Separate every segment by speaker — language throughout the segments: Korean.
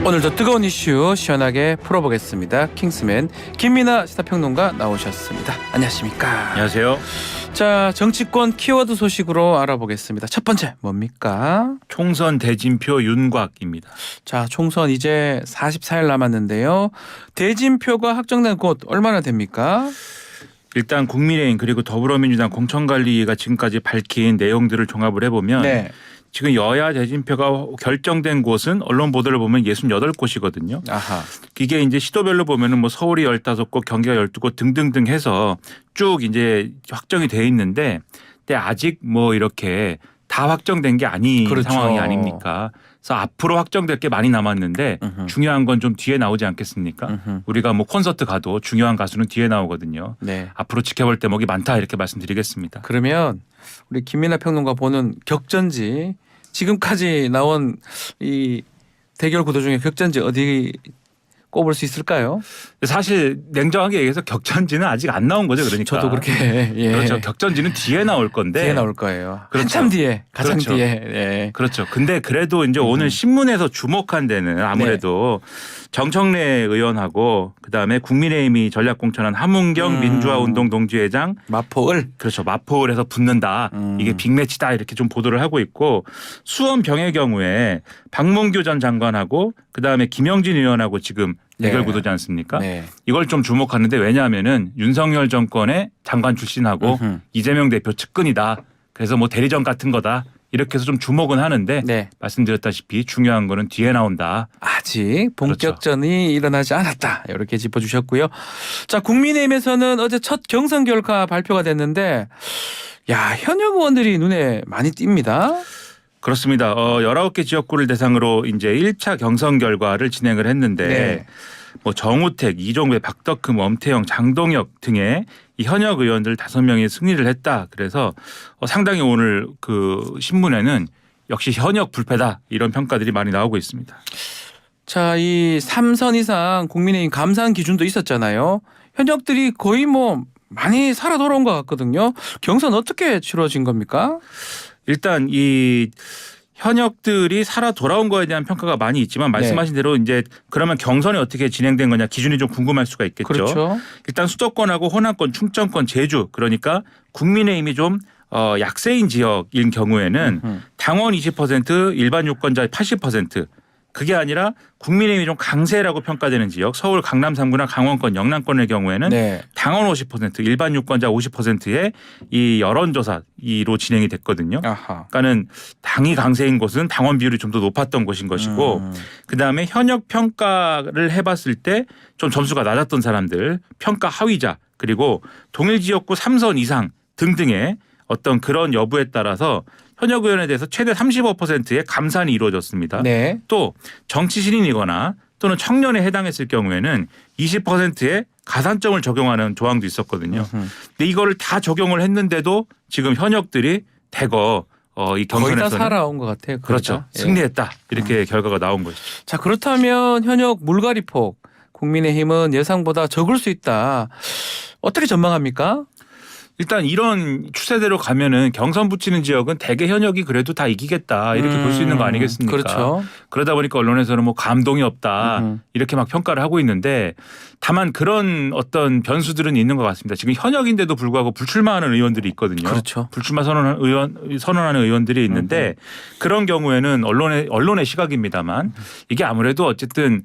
Speaker 1: 오늘도 뜨거운 이슈 시원하게 풀어보겠습니다. 킹스맨 김민하 시사평론가 나오셨습니다. 안녕하십니까?
Speaker 2: 안녕하세요.
Speaker 1: 자, 정치권 키워드 소식으로 알아보겠습니다. 첫 번째 뭡니까?
Speaker 2: 총선 대진표 윤곽입니다.
Speaker 1: 자, 총선 이제 44일 남았는데요. 대진표가 확정된 곳 얼마나 됩니까?
Speaker 2: 일단 국민의힘 그리고 더불어민주당 공천관리가 지금까지 밝힌 내용들을 종합을 해보면
Speaker 1: 네.
Speaker 2: 지금 여야 대진표가 결정된 곳은 언론 보도를 보면 68곳이거든요.
Speaker 1: 아하.
Speaker 2: 이게 이제 시도별로 보면은 뭐 서울이 15곳, 경기가 12곳 등등등 해서 쭉 이제 확정이 돼 있는데 근데 아직 뭐 이렇게 다 확정된 게 아닌
Speaker 1: 그렇죠.
Speaker 2: 상황이 아닙니까? 그래서 앞으로 확정될 게 많이 남았는데 중요한 건 좀 뒤에 나오지 않겠습니까? 우리가 뭐 콘서트 가도 중요한 가수는 뒤에 나오거든요.
Speaker 1: 네.
Speaker 2: 앞으로 지켜볼 대목이 많다 이렇게 말씀드리겠습니다.
Speaker 1: 그러면 우리 김민하 평론가 보는 격전지 지금까지 나온 이 대결 구도 중에 격전지 어디 꼽을 수 있을까요?
Speaker 2: 사실 냉정하게 얘기해서 격전지는 아직 안 나온 거죠. 그러니까
Speaker 1: 저도 그렇게 예.
Speaker 2: 그렇죠. 격전지는 뒤에 나올 건데
Speaker 1: 뒤에 나올 거예요.
Speaker 2: 그렇죠.
Speaker 1: 한참 뒤에 가장
Speaker 2: 그렇죠.
Speaker 1: 뒤에. 예.
Speaker 2: 그렇죠. 근데 그래도 이제 오늘 신문에서 주목한 데는 아무래도 정청래 의원하고 그다음에 국민의힘이 전략공천한 함은경 민주화운동 동지회장
Speaker 1: 마포을
Speaker 2: 그렇죠. 마포을에서 붙는다. 이게 빅매치다 이렇게 좀 보도를 하고 있고 수원병의 경우에 박문규 전 장관하고 그다음에 김영진 의원하고 지금 대결 구도지 않습니까?
Speaker 1: 네.
Speaker 2: 이걸 좀 주목하는데 왜냐하면은 윤석열 정권의 장관 출신하고 이재명 대표 측근이다. 그래서 뭐 대리전 같은 거다. 이렇게 해서 좀 주목은 하는데
Speaker 1: 네.
Speaker 2: 말씀드렸다시피 중요한 거는 뒤에 나온다.
Speaker 1: 아직 본격전이 일어나지 않았다. 이렇게 짚어주셨고요. 자, 국민의힘에서는 어제 첫 경선 결과 발표가 됐는데 야, 현역 의원들이 눈에 많이 띕니다.
Speaker 2: 그렇습니다. 19개 지역구를 대상으로 이제 1차 경선 결과를 진행을 했는데
Speaker 1: 네.
Speaker 2: 뭐 정우택, 이종배, 박덕흠, 엄태영, 장동혁 등의 이 현역 의원들 5명이 승리를 했다. 그래서 상당히 오늘 그 신문에는 역시 현역 불패다 이런 평가들이 많이 나오고 있습니다.
Speaker 1: 자, 이 3선 이상 국민의힘 감산 기준도 있었잖아요. 현역들이 거의 뭐 많이 살아 돌아온 것 같거든요. 경선 어떻게 치러진 겁니까?
Speaker 2: 일단 이 현역들이 살아 돌아온 거에 대한 평가가 많이 있지만 말씀하신 대로 이제 그러면 경선이 어떻게 진행된 거냐 기준이 좀 궁금할 수가 있겠죠.
Speaker 1: 그렇죠.
Speaker 2: 일단 수도권하고 호남권, 충청권, 제주 그러니까 국민의힘이 좀 약세인 지역인 경우에는 당원 20% 일반 유권자 80% 그게 아니라 국민의힘이 좀 강세라고 평가되는 지역 서울 강남 3구나 강원권 영남권의 경우에는
Speaker 1: 네.
Speaker 2: 당원 50% 일반 유권자 50%의 이 여론조사로 진행이 됐거든요.
Speaker 1: 아하.
Speaker 2: 그러니까는 당이 강세인 곳은 당원 비율이 좀 더 높았던 곳인 것이고 그다음에 현역 평가를 해봤을 때 좀 점수가 낮았던 사람들 평가 하위자 그리고 동일 지역구 3선 이상 등등의 어떤 그런 여부에 따라서 현역 의원에 대해서 최대 35%의 감산이 이루어졌습니다.
Speaker 1: 네.
Speaker 2: 또 정치 신인이거나 또는 청년에 해당했을 경우에는 20%의 가산점을 적용하는 조항도 있었거든요. 근데 이거를 다 적용을 했는데도 지금 현역들이 대거 이
Speaker 1: 거의 다
Speaker 2: 경선에서는
Speaker 1: 살아온 것 같아요.
Speaker 2: 그렇죠.
Speaker 1: 예.
Speaker 2: 승리했다. 이렇게 결과가 나온 것이죠.
Speaker 1: 자, 그렇다면 현역 물갈이폭 국민의힘은 예상보다 적을 수 있다. 어떻게 전망합니까?
Speaker 2: 일단 이런 추세대로 가면은 경선 붙이는 지역은 대개 현역이 그래도 다 이기겠다 이렇게 볼 수 있는 거 아니겠습니까?
Speaker 1: 그렇죠.
Speaker 2: 그러다 보니까 언론에서는 뭐 감동이 없다 이렇게 막 평가를 하고 있는데 다만 그런 어떤 변수들은 있는 것 같습니다. 지금 현역인데도 불구하고 불출마하는 의원들이 있거든요.
Speaker 1: 그렇죠.
Speaker 2: 불출마 선언하는 의원들이 있는데 그런 경우에는 언론의 시각입니다만 이게 아무래도 어쨌든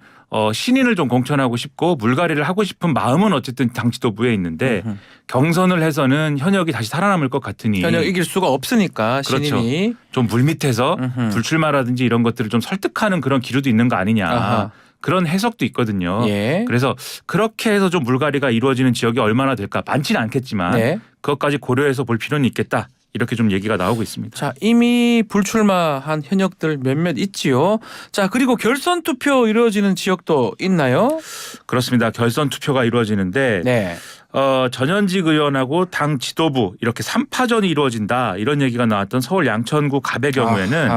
Speaker 2: 신인을 좀 공천하고 싶고 물갈이를 하고 싶은 마음은 어쨌든 당 지도부에 있는데 경선을 해서는 현역이 다시 살아남을 것 같으니
Speaker 1: 현역 이길 수가 없으니까 신인이.
Speaker 2: 그렇죠. 좀 물밑에서 불출마라든지 이런 것들을 좀 설득하는 그런 기류도 있는 거 아니냐.
Speaker 1: 아하.
Speaker 2: 그런 해석도 있거든요.
Speaker 1: 예.
Speaker 2: 그래서 그렇게 해서 좀 물갈이가 이루어지는 지역이 얼마나 될까 많지는 않겠지만
Speaker 1: 네.
Speaker 2: 그것까지 고려해서 볼 필요는 있겠다. 이렇게 좀 얘기가 나오고 있습니다.
Speaker 1: 자, 이미 불출마한 현역들 몇몇 있지요. 자, 그리고 결선 투표 이루어지는 지역도 있나요?
Speaker 2: 그렇습니다. 결선 투표가 이루어지는데
Speaker 1: 네.
Speaker 2: 전현직 의원하고 당 지도부 이렇게 3파전이 이루어진다 이런 얘기가 나왔던 서울 양천구 갑의 경우에는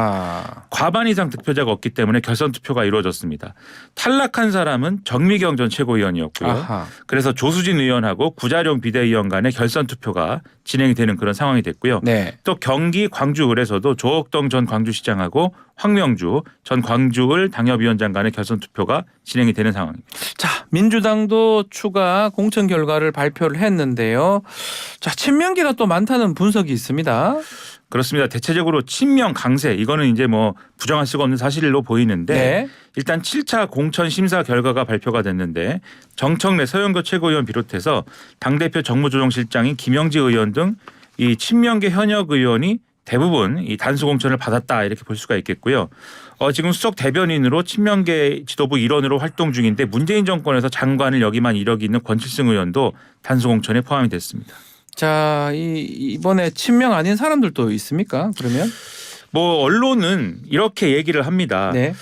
Speaker 2: 과반 이상 득표자가 없기 때문에 결선 투표가 이루어졌습니다. 탈락한 사람은 정미경 전 최고위원이었고요.
Speaker 1: 아하.
Speaker 2: 그래서 조수진 의원하고 구자룡 비대위원 간의 결선 투표가 진행이 되는 그런 상황이 됐고요.
Speaker 1: 네.
Speaker 2: 또 경기 광주 을에서도 조옥동 전 광주시장하고 황명주 전 광주을 당협위원장 간의 결선 투표가 진행이 되는 상황입니다.
Speaker 1: 자, 민주당도 추가 공천 결과를 발표를 했는데요. 자, 친명계가 또 많다는 분석이 있습니다.
Speaker 2: 그렇습니다. 대체적으로 친명 강세 이거는 이제 뭐 부정할 수가 없는 사실로 보이는데
Speaker 1: 네.
Speaker 2: 일단 7차 공천 심사 결과가 발표가 됐는데 정청래 서영교 최고위원 비롯해서 당대표 정무조정실장인 김영지 의원 등 이 친명계 현역 의원이 대부분 이 단수 공천을 받았다 이렇게 볼 수가 있겠고요. 지금 수석 대변인으로 친명계 지도부 일원으로 활동 중인데 문재인 정권에서 장관을 역임한 이력이 있는 권칠승 의원도 단수 공천에 포함이 됐습니다.
Speaker 1: 자, 이번에 친명 아닌 사람들도 있습니까? 그러면?
Speaker 2: 뭐 언론은 이렇게 얘기를 합니다.
Speaker 1: 네.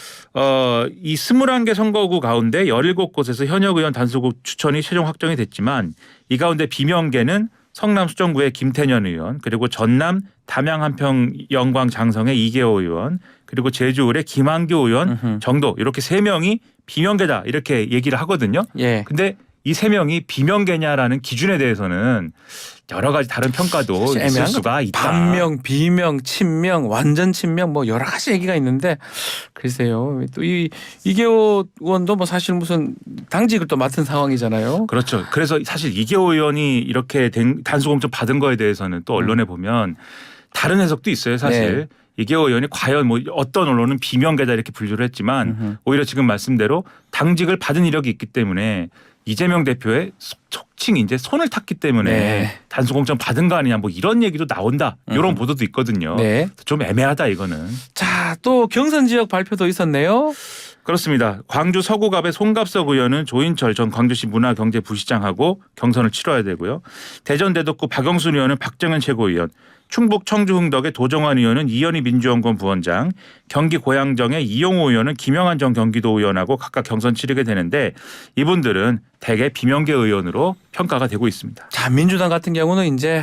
Speaker 2: 이 21개 선거구 가운데 17곳에서 현역 의원 단수구 추천이 최종 확정이 됐지만 이 가운데 비명계는 성남 수정구의 김태년 의원 그리고 전남 담양 한평 영광 장성의 이계호 의원 그리고 제주을의 김한규 의원 정도 이렇게 3명이 비명계다 이렇게 얘기를 하거든요.
Speaker 1: 예.
Speaker 2: 근데 이 3명이 비명계냐라는 기준에 대해서는 여러 가지 다른 평가도 있을 수가 있다.
Speaker 1: 반명, 비명, 친명, 완전 친명 뭐 여러 가지 얘기가 있는데 글쎄요. 또 이계호 의원도 뭐 사실 무슨 당직을 또 맡은 상황이잖아요.
Speaker 2: 그렇죠. 그래서 사실 이계호 의원이 이렇게 단수 공천 받은 거에 대해서는 또 언론에 보면 다른 해석도 있어요. 사실.
Speaker 1: 네.
Speaker 2: 이계호 의원이 과연 뭐 어떤 언론은 비명계다 이렇게 분류를 했지만 오히려 지금 말씀대로 당직을 받은 이력이 있기 때문에 이재명 대표의 속칭 이제 손을 탔기 때문에
Speaker 1: 네.
Speaker 2: 단수 공천 받은 거 아니냐 뭐 이런 얘기도 나온다. 이런 보도도 있거든요.
Speaker 1: 네.
Speaker 2: 좀 애매하다 이거는.
Speaker 1: 자, 또 경선 지역 발표도 있었네요.
Speaker 2: 그렇습니다. 광주 서구갑의 송갑석 의원은 조인철 전 광주시 문화경제부시장하고 경선을 치러야 되고요. 대전 대덕구 박영순 의원은 박정현 최고위원, 충북 청주 흥덕의 도정환 의원은 이현희 민주연구원 부원장, 경기 고양정의 이용호 의원은 김영한 전 경기도 의원하고 각각 경선 치르게 되는데 이분들은 대개 비명계 의원으로 평가가 되고 있습니다.
Speaker 1: 자, 민주당 같은 경우는 이제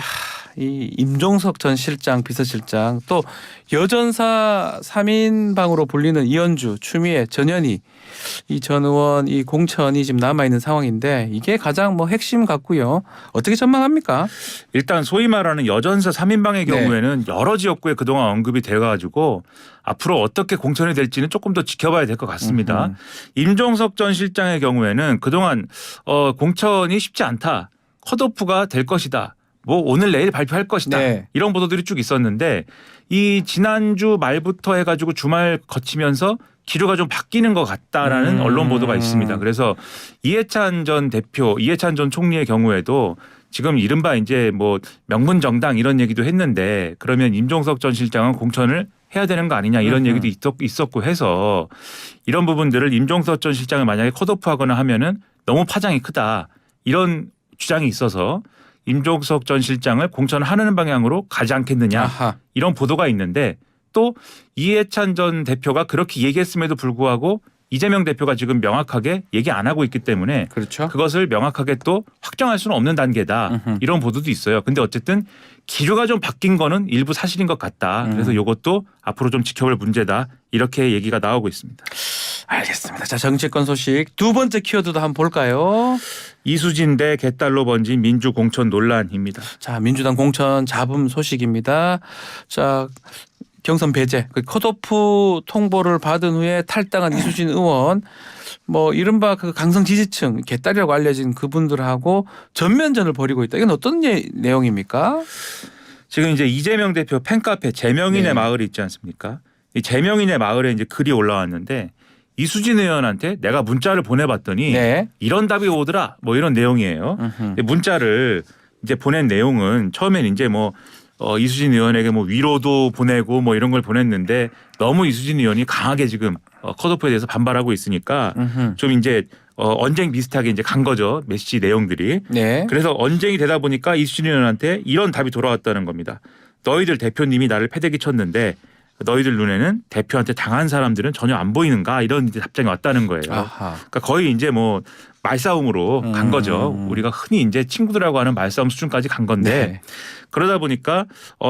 Speaker 1: 이 임종석 전 실장, 비서실장 또 여전사 3인방으로 불리는 이현주, 추미애, 전현희 이 전 의원 이 공천이 지금 남아 있는 상황인데 이게 가장 뭐 핵심 같고요. 어떻게 전망합니까?
Speaker 2: 일단 소위 말하는 여전사 3인방의 경우에는 여러 지역구에 그동안 언급이 돼가지고 앞으로 어떻게 공천이 될지는 조금 더 지켜봐야 될 것 같습니다. 임종석 전 실장의 경우에는 그동안 공천이 쉽지 않다. 컷오프가 될 것이다. 뭐 오늘 내일 발표할 것이다.
Speaker 1: 네.
Speaker 2: 이런 보도들이 쭉 있었는데 이 지난주 말부터 해가지고 주말 거치면서 기류가 좀 바뀌는 것 같다라는 언론 보도가 있습니다. 그래서 이해찬 전 대표, 이해찬 전 총리의 경우에도 지금 이른바 이제 뭐 명문 정당 이런 얘기도 했는데 그러면 임종석 전 실장은 공천을 해야 되는 거 아니냐 이런 얘기도 있었고 해서 이런 부분들을 임종석 전 실장을 만약에 컷오프하거나 하면은 너무 파장이 크다 이런 주장이 있어서 임종석 전 실장을 공천하는 방향으로 가지 않겠느냐
Speaker 1: 아하.
Speaker 2: 이런 보도가 있는데 또 이해찬 전 대표가 그렇게 얘기했음에도 불구하고 이재명 대표가 지금 명확하게 얘기 안 하고 있기 때문에
Speaker 1: 그렇죠.
Speaker 2: 그것을 명확하게 또 확정할 수는 없는 단계다. 이런 보도도 있어요. 근데 어쨌든 기류가 좀 바뀐 거는 일부 사실인 것 같다. 그래서 이것도 앞으로 좀 지켜볼 문제다. 이렇게 얘기가 나오고 있습니다.
Speaker 1: 알겠습니다. 자, 정치권 소식 두 번째 키워드도 한번 볼까요?
Speaker 2: 이수진 대 개딸로 번진 민주 공천 논란입니다.
Speaker 1: 자, 민주당 공천 잡음 소식입니다. 자, 경선 배제, 컷오프 통보를 받은 후에 탈당한 이수진 의원, 뭐 이른바 그 강성 지지층 개딸이라고 알려진 그분들하고 전면전을 벌이고 있다. 이건 어떤 내용입니까?
Speaker 2: 지금 이제 이재명 대표 팬카페 제명인의 마을이 있지 않습니까? 이 제명인의 마을에 이제 글이 올라왔는데 이수진 의원한테 내가 문자를 보내봤더니 이런 답이 오더라. 뭐 이런 내용이에요. 문자를 이제 보낸 내용은 처음엔 이제 뭐 이수진 의원에게 뭐 위로도 보내고 뭐 이런 걸 보냈는데 너무 이수진 의원이 강하게 지금 컷오프에 대해서 반발하고 있으니까 좀 이제 언쟁 비슷하게 이제 간 거죠. 메시지 내용들이.
Speaker 1: 네.
Speaker 2: 그래서 언쟁이 되다 보니까 이수진 의원한테 이런 답이 돌아왔다는 겁니다. 너희들 대표님이 나를 패대기 쳤는데 너희들 눈에는 대표한테 당한 사람들은 전혀 안 보이는가 이런 이제 답장이 왔다는 거예요.
Speaker 1: 아하.
Speaker 2: 그러니까 거의 이제 뭐 말싸움으로 간 거죠. 우리가 흔히 이제 친구들하고 하는 말싸움 수준까지 간 건데 그러다 보니까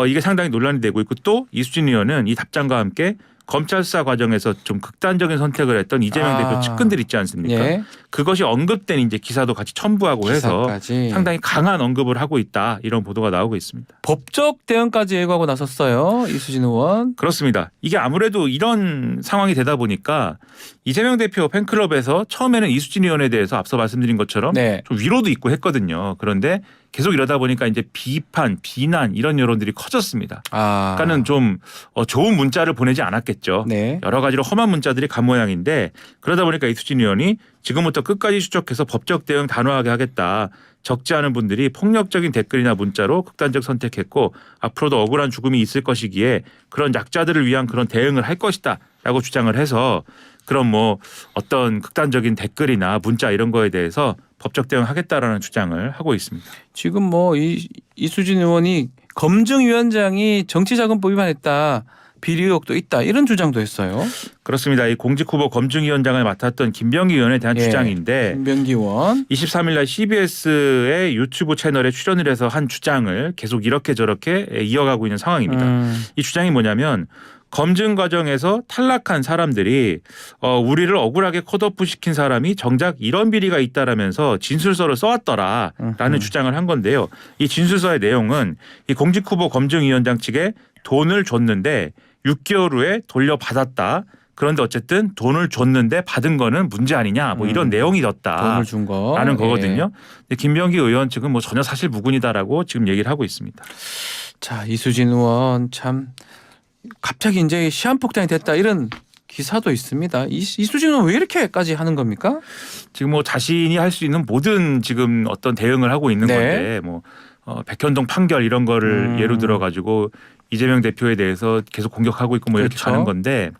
Speaker 2: 이게 상당히 논란이 되고 있고 또 이수진 의원은 이 답장과 함께 검찰 수사 과정에서 좀 극단적인 선택을 했던 이재명 대표 측근들 있지 않습니까?
Speaker 1: 예.
Speaker 2: 그것이 언급된 이제 기사도 같이 첨부하고 해서
Speaker 1: 기사까지.
Speaker 2: 상당히 강한 언급을 하고 있다 이런 보도가 나오고 있습니다.
Speaker 1: 법적 대응까지 예고하고 나섰어요. 이수진 의원.
Speaker 2: 그렇습니다. 이게 아무래도 이런 상황이 되다 보니까 이재명 대표 팬클럽에서 처음에는 이수진 의원에 대해서 앞서 말씀드린 것처럼
Speaker 1: 네.
Speaker 2: 좀 위로도 있고 했거든요. 그런데 계속 이러다 보니까 이제 비판, 비난 이런 여론들이 커졌습니다. 그러니까는 좀 좋은 문자를 보내지 않았겠죠.
Speaker 1: 네.
Speaker 2: 여러 가지로 험한 문자들이 간 모양인데 그러다 보니까 이수진 의원이 지금부터 끝까지 추적해서 법적 대응 단호하게 하겠다. 적지 않은 분들이 폭력적인 댓글이나 문자로 극단적 선택했고 앞으로도 억울한 죽음이 있을 것이기에 그런 약자들을 위한 그런 대응을 할 것이다 라고 주장을 해서 그런 뭐 어떤 극단적인 댓글이나 문자 이런 거에 대해서 법적 대응하겠다라는 주장을 하고 있습니다.
Speaker 1: 지금 뭐 이수진 의원이 검증위원장이 정치자금법 위반했다. 비리 의혹도 있다. 이런 주장도 했어요.
Speaker 2: 그렇습니다. 이 공직후보 검증위원장을 맡았던 김병기 의원에 대한
Speaker 1: 예.
Speaker 2: 주장인데
Speaker 1: 김병기 의원.
Speaker 2: 23일 날 CBS의 유튜브 채널에 출연을 해서 한 주장을 계속 이렇게 저렇게 이어가고 있는 상황입니다. 이 주장이 뭐냐면 검증 과정에서 탈락한 사람들이 우리를 억울하게 컷오프 시킨 사람이 정작 이런 비리가 있다라면서 진술서를 써왔더라라는 주장을 한 건데요. 이 진술서의 내용은 이 공직후보 검증위원장 측에 돈을 줬는데 6개월 후에 돌려받았다. 그런데 어쨌든 돈을 줬는데 받은 거는 문제 아니냐 뭐 이런 내용이었다.
Speaker 1: 돈을 준 거.
Speaker 2: 라는 거거든요.
Speaker 1: 예.
Speaker 2: 근데 김병기 의원 측은 뭐 전혀 사실 무근이다라고 지금 얘기를 하고 있습니다.
Speaker 1: 자, 이수진 의원 참 갑자기 이제 시한폭탄이 됐다 이런 기사도 있습니다. 이수진 의원 왜 이렇게까지 하는 겁니까?
Speaker 2: 지금 뭐 자신이 할 수 있는 모든 지금 어떤 대응을 하고 있는
Speaker 1: 네.
Speaker 2: 건데 뭐 백현동 판결 이런 거를 예로 들어 가지고 이재명 대표에 대해서 계속 공격하고 있고 뭐 이렇게
Speaker 1: 그렇죠.
Speaker 2: 가는 건데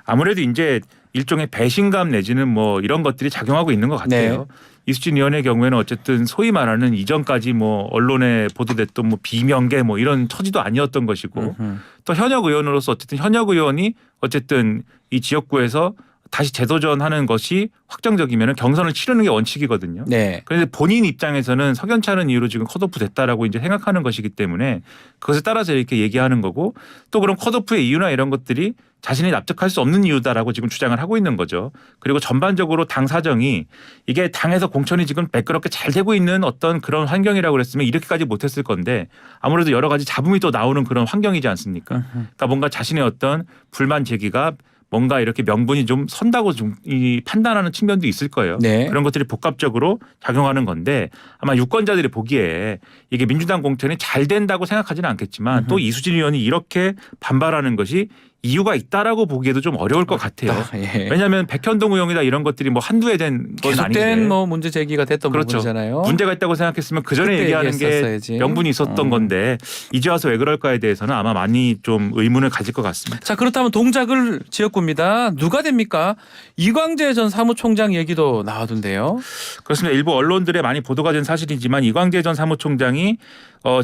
Speaker 2: 아무래도 이제 일종의 배신감 내지는 뭐 이런 것들이 작용하고 있는 것 같아요.
Speaker 1: 네.
Speaker 2: 이수진 의원의 경우에는 어쨌든 소위 말하는 이전까지 뭐 언론에 보도됐던 뭐 비명계 뭐 이런 처지도 아니었던 것이고 또 현역 의원으로서 어쨌든 현역 의원이 어쨌든 이 지역구에서 다시 재도전하는 것이 확정적이면 경선을 치르는 게 원칙이거든요.
Speaker 1: 네.
Speaker 2: 그런데 본인 입장에서는 석연치 않은 이유로 지금 컷오프 됐다라고 이제 생각하는 것이기 때문에 그것에 따라서 이렇게 얘기하는 거고 또 그런 컷오프의 이유나 이런 것들이 자신이 납득할 수 없는 이유다라고 지금 주장을 하고 있는 거죠. 그리고 전반적으로 당 사정이 이게 당에서 공천이 지금 매끄럽게 잘 되고 있는 어떤 그런 환경이라고 그랬으면 이렇게까지 못했을 건데 아무래도 여러 가지 잡음이 또 나오는 그런 환경이지 않습니까? 그러니까 뭔가 자신의 어떤 불만 제기가 뭔가 이렇게 명분이 좀 선다고 좀 이 판단하는 측면도 있을 거예요.
Speaker 1: 네.
Speaker 2: 그런 것들이 복합적으로 작용하는 건데 아마 유권자들이 보기에 이게 민주당 공천이 잘 된다고 생각하지는 않겠지만 또 이수진 의원이 이렇게 반발하는 것이 이유가 있다라고 보기에도 좀 어려울 것 같아요.
Speaker 1: 예.
Speaker 2: 왜냐하면 백현동 의혹이다 이런 것들이 뭐 한두 해 된 건 아닌데
Speaker 1: 계속된 뭐 문제 제기가 됐던
Speaker 2: 그렇죠.
Speaker 1: 부분이잖아요.
Speaker 2: 문제가 있다고 생각했으면 그 전에
Speaker 1: 그때
Speaker 2: 얘기하는 게
Speaker 1: 얘기했었어야지.
Speaker 2: 명분이 있었던 건데 이제 와서 왜 그럴까에 대해서는 아마 많이 좀 의문을 가질 것 같습니다.
Speaker 1: 자, 그렇다면 동작을 지역구입니다. 누가 됩니까? 이광재 전 사무총장 얘기도 나와던데요.
Speaker 2: 그렇습니다. 일부 언론들에 많이 보도가 된 사실이지만 이광재 전 사무총장이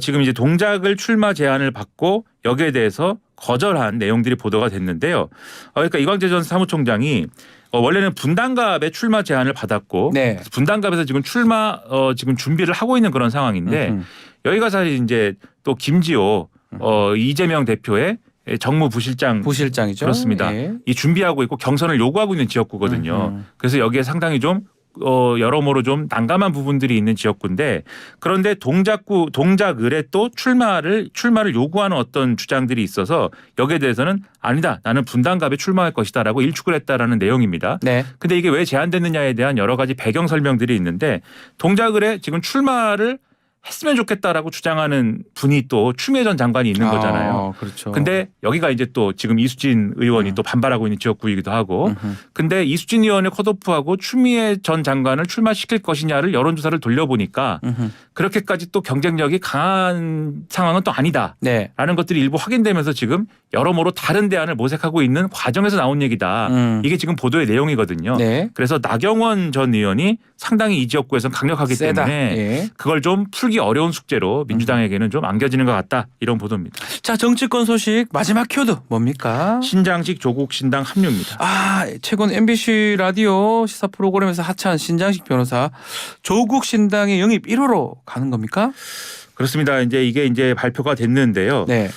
Speaker 2: 지금 이제 동작을 출마 제안을 받고 여기에 대해서 거절한 내용들이 보도가 됐는데요. 그러니까 이광재 전 사무총장이 원래는 분당갑에 출마 제안을 받았고
Speaker 1: 네.
Speaker 2: 분당갑에서 지금 출마 지금 준비를 하고 있는 그런 상황인데 여기가 사실 이제 또 김지호 이재명 대표의 정무부실장
Speaker 1: 부실장이죠.
Speaker 2: 그렇습니다.
Speaker 1: 예.
Speaker 2: 이 준비하고 있고 경선을 요구하고 있는 지역구거든요. 그래서 여기에 상당히 좀 여러모로 좀 난감한 부분들이 있는 지역구인데 그런데 동작을에 또 출마를 요구하는 어떤 주장들이 있어서 여기에 대해서는 아니다. 나는 분당갑에 출마할 것이다라고 일축을 했다라는 내용입니다.
Speaker 1: 네.
Speaker 2: 근데 이게 왜 제한됐느냐에 대한 여러 가지 배경 설명들이 있는데 동작을에 지금 출마를 했으면 좋겠다라고 주장하는 분이 또 추미애 전 장관이 있는 거잖아요.
Speaker 1: 그렇죠.
Speaker 2: 근데 여기가 이제 또 지금 이수진 의원이 또 반발하고 있는 지역구이기도 하고 근데 이수진 의원의 컷오프하고 추미애 전 장관을 출마시킬 것이냐를 여론조사를 돌려보니까 그렇게까지 또 경쟁력이 강한 상황은 또 아니다라는
Speaker 1: 네.
Speaker 2: 것들이 일부 확인되면서 지금 여러모로 다른 대안을 모색하고 있는 과정에서 나온 얘기다. 이게 지금 보도의 내용이거든요.
Speaker 1: 네.
Speaker 2: 그래서 나경원 전 의원이 상당히 이 지역구에서는 강력하기
Speaker 1: 세다.
Speaker 2: 때문에
Speaker 1: 예.
Speaker 2: 그걸 좀 풀기 어려운 숙제로 민주당에게는 좀 안겨지는 것 같다. 이런 보도입니다.
Speaker 1: 자, 정치권 소식 마지막 키워드 뭡니까?
Speaker 2: 신장식 조국 신당 합류입니다.
Speaker 1: 최근 MBC 라디오 시사 프로그램에서 하차한 신장식 변호사 조국 신당의 영입 1호로 가는 겁니까?
Speaker 2: 그렇습니다. 이게 발표가 됐는데요.
Speaker 1: 네.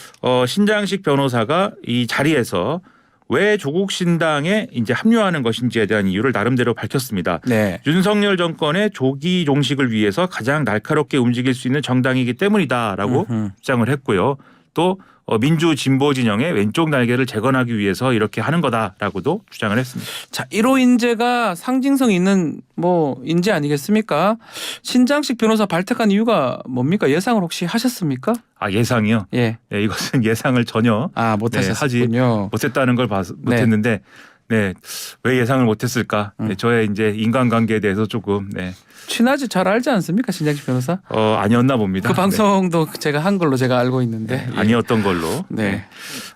Speaker 2: 신장식 변호사가 이 자리에서 왜 조국 신당에 이제 합류하는 것인지에 대한 이유를 나름대로 밝혔습니다.
Speaker 1: 네.
Speaker 2: 윤석열 정권의 조기 종식을 위해서 가장 날카롭게 움직일 수 있는 정당이기 때문이다라고 주장을 했고요. 또 민주 진보 진영의 왼쪽 날개를 재건하기 위해서 이렇게 하는 거다라고도 주장을 했습니다.
Speaker 1: 자, 1호 인재가 상징성 있는 뭐 인재 아니겠습니까? 신장식 변호사 발탁한 이유가 뭡니까? 예상을 혹시 하셨습니까?
Speaker 2: 아, 예상이요?
Speaker 1: 예.
Speaker 2: 네, 이것은 예상을 전혀
Speaker 1: 못하셨군요.
Speaker 2: 못했다는 걸 못했는데 네, 왜 예상을 못했을까? 네, 저의 이제 인간관계에 대해서 조금
Speaker 1: 친하지 잘 알지 않습니까? 신장식 변호사?
Speaker 2: 아니었나 봅니다.
Speaker 1: 그 방송도 제가 한 걸로 제가 알고 있는데.
Speaker 2: 네, 아니었던 걸로.
Speaker 1: 네.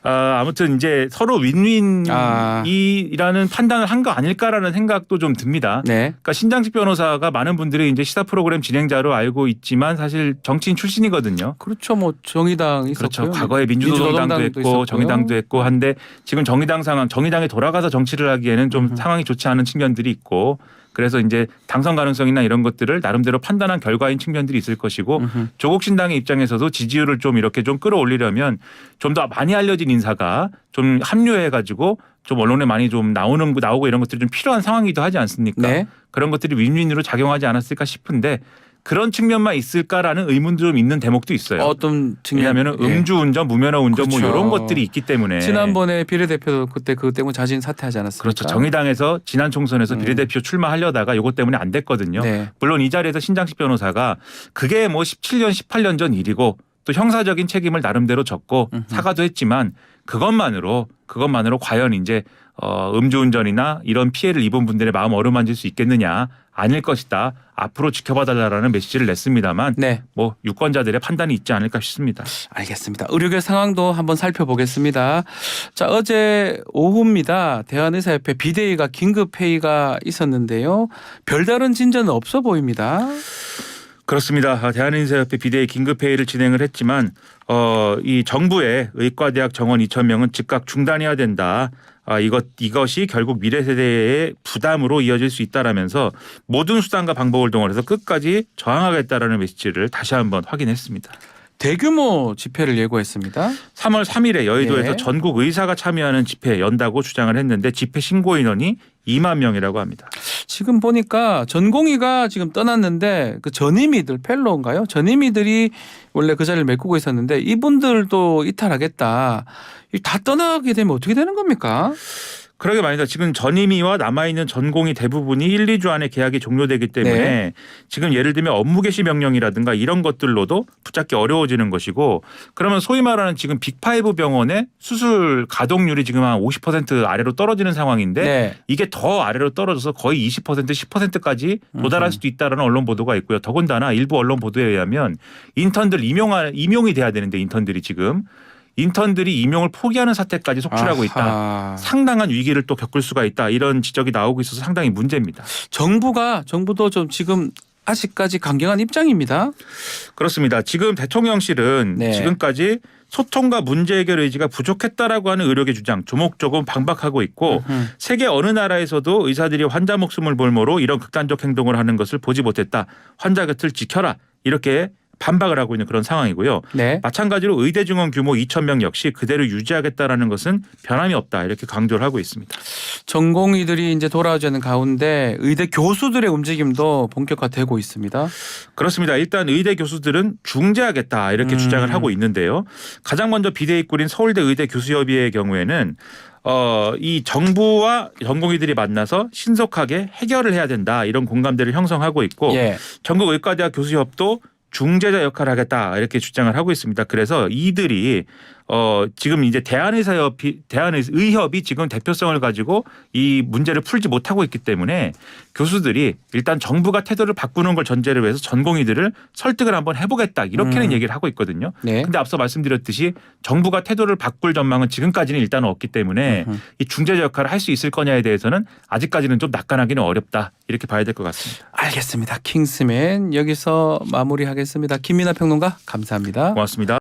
Speaker 2: 아무튼 이제 서로 윈윈이라는 판단을 한 거 아닐까라는 생각도 좀 듭니다.
Speaker 1: 네.
Speaker 2: 그러니까 신장식 변호사가 많은 분들이 이제 시사 프로그램 진행자로 알고 있지만 사실 정치인 출신이거든요.
Speaker 1: 그렇죠. 뭐 정의당 있었고요.
Speaker 2: 그렇죠. 과거에 민주노동당도 했고
Speaker 1: 있었고요.
Speaker 2: 정의당도 했고 한데 지금 정의당에 돌아가서 정치를 하기에는 좀 상황이 좋지 않은 측면들이 있고 그래서 이제 당선 가능성이나 이런 것들을 나름대로 판단한 결과인 측면들이 있을 것이고 조국 신당의 입장에서도 지지율을 좀 이렇게 좀 끌어올리려면 좀 더 많이 알려진 인사가 좀 합류해가지고 좀 언론에 많이 좀 나오고 이런 것들이 좀 필요한 상황이기도 하지 않습니까?
Speaker 1: 네.
Speaker 2: 그런 것들이 윈윈으로 작용하지 않았을까 싶은데 그런 측면만 있을까라는 의문도 좀 있는 대목도 있어요.
Speaker 1: 어떤 측면?
Speaker 2: 왜냐하면 음주운전, 무면허 운전
Speaker 1: 그렇죠.
Speaker 2: 뭐 이런 것들이 있기 때문에
Speaker 1: 지난번에 비례대표도 그때 그것 때문에 자진 사퇴하지 않았습니까?
Speaker 2: 그렇죠. 정의당에서 지난 총선에서 비례대표 출마하려다가 이것 때문에 안 됐거든요.
Speaker 1: 네.
Speaker 2: 물론 이 자리에서 신장식 변호사가 그게 뭐 17년, 18년 전 일이고 또 형사적인 책임을 나름대로 졌고 사과도 했지만 그것만으로 과연 이제 음주운전이나 이런 피해를 입은 분들의 마음 어루만질 수 있겠느냐 아닐 것이다. 앞으로 지켜봐달라는 메시지를 냈습니다만
Speaker 1: 네.
Speaker 2: 뭐 유권자들의 판단이 있지 않을까 싶습니다.
Speaker 1: 알겠습니다. 의료계 상황도 한번 살펴보겠습니다. 자, 어제 오후입니다. 대한의사협회 비대위가 긴급회의가 있었는데요. 별다른 진전은 없어 보입니다.
Speaker 2: 그렇습니다. 대한의사협회 비대위 긴급회의를 진행을 했지만 이 정부의 의과대학 정원 2,000명은 즉각 중단해야 된다. 이것이 결국 미래 세대의 부담으로 이어질 수 있다라면서 모든 수단과 방법을 동원해서 끝까지 저항하겠다라는 메시지를 다시 한번 확인했습니다.
Speaker 1: 대규모 집회를 예고했습니다.
Speaker 2: 3월 3일에 여의도에서
Speaker 1: 네.
Speaker 2: 전국 의사가 참여하는 집회 연다고 주장을 했는데 집회 신고 인원이 2만 명이라고 합니다.
Speaker 1: 지금 보니까 전공의가 지금 떠났는데 그 전임의들 펠로인가요? 전임의들이 원래 그 자리를 메꾸고 있었는데 이분들도 이탈하겠다. 다 떠나게 되면 어떻게 되는 겁니까?
Speaker 2: 그러게 말입니다. 지금 전임의와 남아있는 전공의 대부분이 1, 2주 안에 계약이 종료되기 때문에
Speaker 1: 네.
Speaker 2: 지금 예를 들면 업무 개시 명령이라든가 이런 것들로도 붙잡기 어려워지는 것이고 그러면 소위 말하는 지금 빅5 병원의 수술 가동률이 지금 한 50% 아래로 떨어지는 상황인데
Speaker 1: 네.
Speaker 2: 이게 더 아래로 떨어져서 거의 20% 10%까지 도달할 수도 있다라는 언론 보도가 있고요. 더군다나 일부 언론 보도에 의하면 인턴들 임용이 돼야 되는데 인턴들이 임용을 포기하는 사태까지 속출하고 있다. 상당한 위기를 또 겪을 수가 있다. 이런 지적이 나오고 있어서 상당히 문제입니다.
Speaker 1: 정부도 좀 지금 아직까지 강경한 입장입니다.
Speaker 2: 그렇습니다. 지금 대통령실은
Speaker 1: 네.
Speaker 2: 지금까지 소통과 문제 해결 의지가 부족했다라고 하는 의료계 주장 조목조금 반박하고 있고 세계 어느 나라에서도 의사들이 환자 목숨을 볼모로 이런 극단적 행동을 하는 것을 보지 못했다. 환자 곁을 지켜라. 이렇게 반박을 하고 있는 그런 상황이고요.
Speaker 1: 네.
Speaker 2: 마찬가지로 의대 증원 규모 2,000명 역시 그대로 유지하겠다라는 것은 변함이 없다. 이렇게 강조를 하고 있습니다.
Speaker 1: 전공의들이 이제 돌아오자는 가운데 의대 교수들의 움직임도 본격화되고 있습니다.
Speaker 2: 그렇습니다. 일단 의대 교수들은 중재하겠다 이렇게 주장을 하고 있는데요. 가장 먼저 비대위 꾸린 서울대 의대 교수협의회의 경우에는 이 정부와 전공의들이 만나서 신속하게 해결을 해야 된다. 이런 공감대를 형성하고 있고
Speaker 1: 예.
Speaker 2: 전국의과대학 교수협도 중재자 역할을 하겠다 이렇게 주장을 하고 있습니다. 그래서 이들이 지금 이제 대한의협이 지금 대표성을 가지고 이 문제를 풀지 못하고 있기 때문에 교수들이 일단 정부가 태도를 바꾸는 걸 전제로 해서 전공의들을 설득을 한번 해보겠다 이렇게는 얘기를 하고 있거든요.
Speaker 1: 네.
Speaker 2: 근데 앞서 말씀드렸듯이 정부가 태도를 바꿀 전망은 지금까지는 일단 없기 때문에 이 중재자 역할을 할 수 있을 거냐에 대해서는 아직까지는 좀 낙관하기는 어렵다 이렇게 봐야 될 것 같습니다.
Speaker 1: 알겠습니다. 킹스맨 여기서 마무리하겠습니다. 김민하 평론가 감사합니다.
Speaker 2: 고맙습니다.